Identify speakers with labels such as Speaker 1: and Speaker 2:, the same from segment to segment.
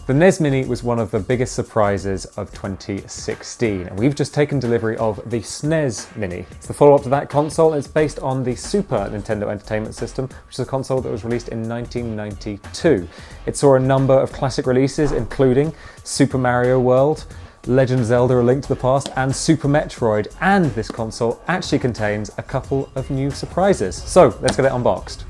Speaker 1: The NES Mini was one of the biggest surprises of 2016, and we've just taken delivery of the SNES Mini. It's the follow-up to that console, and it's based on the Super Nintendo Entertainment System, which is a console that was released in 1992. It saw a number of classic releases, including Super Mario World, Legend of Zelda: A Link to the Past, and Super Metroid, and this console actually contains a couple of new surprises. So let's get it unboxed.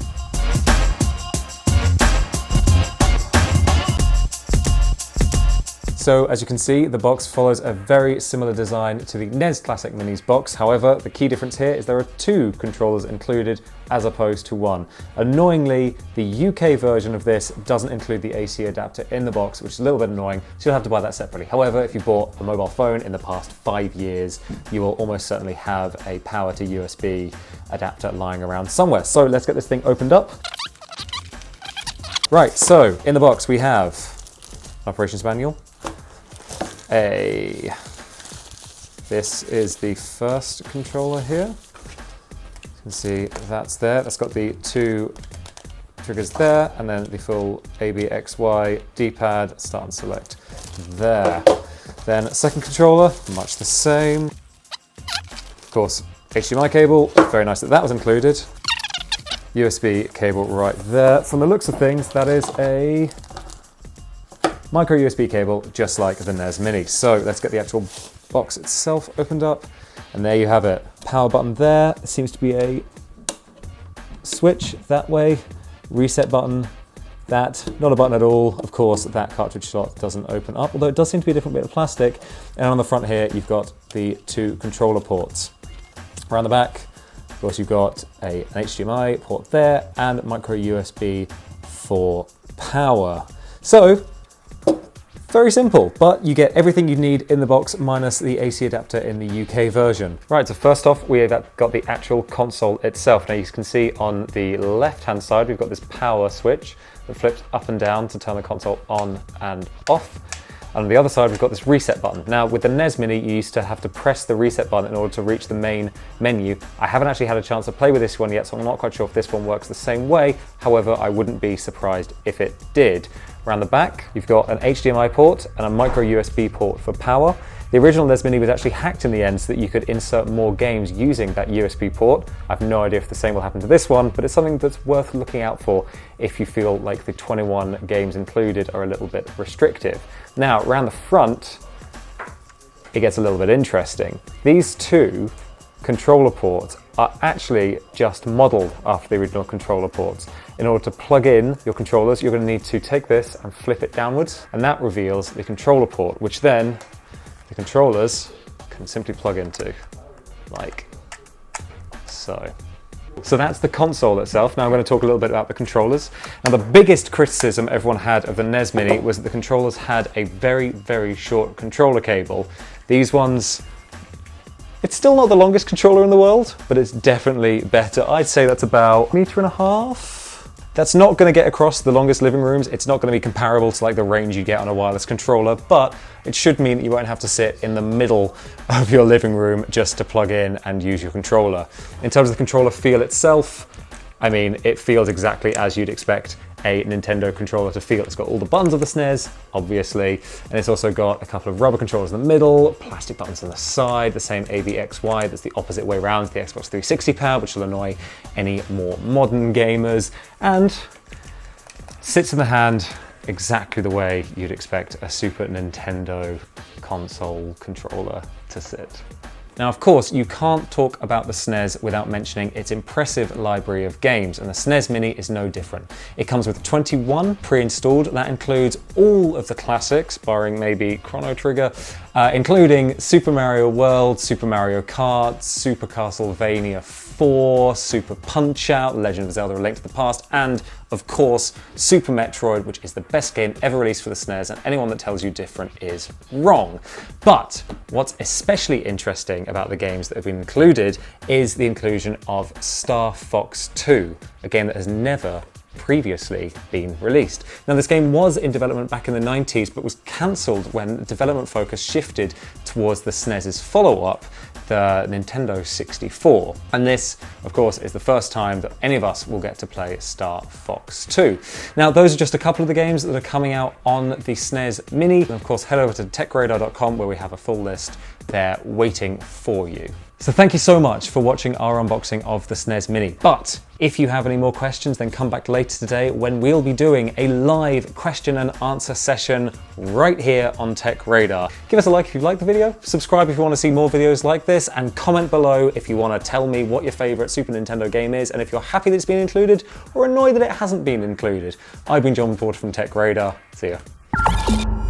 Speaker 1: So as you can see, the box follows a very similar design to the NES Classic Mini's box. However, the key difference here is there are two controllers included as opposed to one. Annoyingly, the UK version of this doesn't include the AC adapter in the box, which is a little bit annoying, so you'll have to buy that separately. However, if you bought a mobile phone in the past 5 years, you will almost certainly have a power to USB adapter lying around somewhere. So let's get this thing opened up. Right, so in the box we have an operations manual. This is the first controller here. You can see that's there. That's got the two triggers there, and then the full A, B, X, Y, D-pad, start and select there. Then second controller, much the same. Of course, HDMI cable, very nice that that was included. USB cable right there. From the looks of things, that is a micro USB cable, just like the NES Mini. So let's get the actual box itself opened up, and there you have it. Power button there, there seems to be a switch that way, reset button, that, not a button at all. Of course, that cartridge slot doesn't open up, although it does seem to be a different bit of plastic. And on the front here, you've got the two controller ports. Around the back, of course, you've got an HDMI port there and micro USB for power. So, very simple, but you get everything you need in the box minus the AC adapter in the UK version. Right, so first off, we have got the actual console itself. Now you can see on the left-hand side, we've got this power switch that flips up and down to turn the console on and off. And on the other side, we've got this reset button. Now with the NES Mini, you used to have to press the reset button in order to reach the main menu. I haven't actually had a chance to play with this one yet, so I'm not quite sure if this one works the same way. However, I wouldn't be surprised if it did. Around the back, you've got an HDMI port and a micro USB port for power. The original NES Mini was actually hacked in the end so that you could insert more games using that USB port. I have no idea if the same will happen to this one, but it's something that's worth looking out for if you feel like the 21 games included are a little bit restrictive. Now, around the front, it gets a little bit interesting. These two controller ports are actually just modeled after the original controller ports. In order to plug in your controllers, you're going to need to take this and flip it downwards, and that reveals the controller port, which then the controllers can simply plug into, like so. So that's the console itself. Now I'm going to talk a little bit about the controllers. Now the biggest criticism everyone had of the NES Mini was that the controllers had a very, very short controller cable. These ones, it's still not the longest controller in the world, but it's definitely better. I'd say that's about 1.5 meters. That's not going to get across the longest living rooms. It's not going to be comparable to like the range you get on a wireless controller, but it should mean that you won't have to sit in the middle of your living room just to plug in and use your controller. In terms of the controller feel itself, I mean, it feels exactly as you'd expect a Nintendo controller to feel. It's got all the buttons of the SNES, obviously, and it's also got a couple of rubber controllers in the middle, plastic buttons on the side, the same ABXY that's the opposite way around to the Xbox 360 pad, which will annoy any more modern gamers, and sits in the hand exactly the way you'd expect a Super Nintendo console controller to sit. Now, of course, you can't talk about the SNES without mentioning its impressive library of games, and the SNES Mini is no different. It comes with 21 pre-installed. That includes all of the classics, barring maybe Chrono Trigger, including Super Mario World, Super Mario Kart, Super Castlevania 4, Super Punch-Out!, Legend of Zelda: A Link to the Past, and, of course, Super Metroid, which is the best game ever released for the SNES, and anyone that tells you different is wrong. But what's especially interesting about the games that have been included is the inclusion of Star Fox 2, a game that has never previously been released. Now, this game was in development back in the 90s, but was cancelled when development focus shifted towards the SNES's follow-up, the Nintendo 64. And this, of course, is the first time that any of us will get to play Star Fox 2. Now, those are just a couple of the games that are coming out on the SNES Mini. And of course, head over to techradar.com where we have a full list there waiting for you. So thank you so much for watching our unboxing of the SNES Mini. But if you have any more questions, then come back later today when we'll be doing a live question and answer session right here on TechRadar. Give us a like if you liked the video, subscribe if you want to see more videos like this, and comment below if you want to tell me what your favorite Super Nintendo game is and if you're happy that it's been included or annoyed that it hasn't been included. I've been Jon Porter from TechRadar. See ya.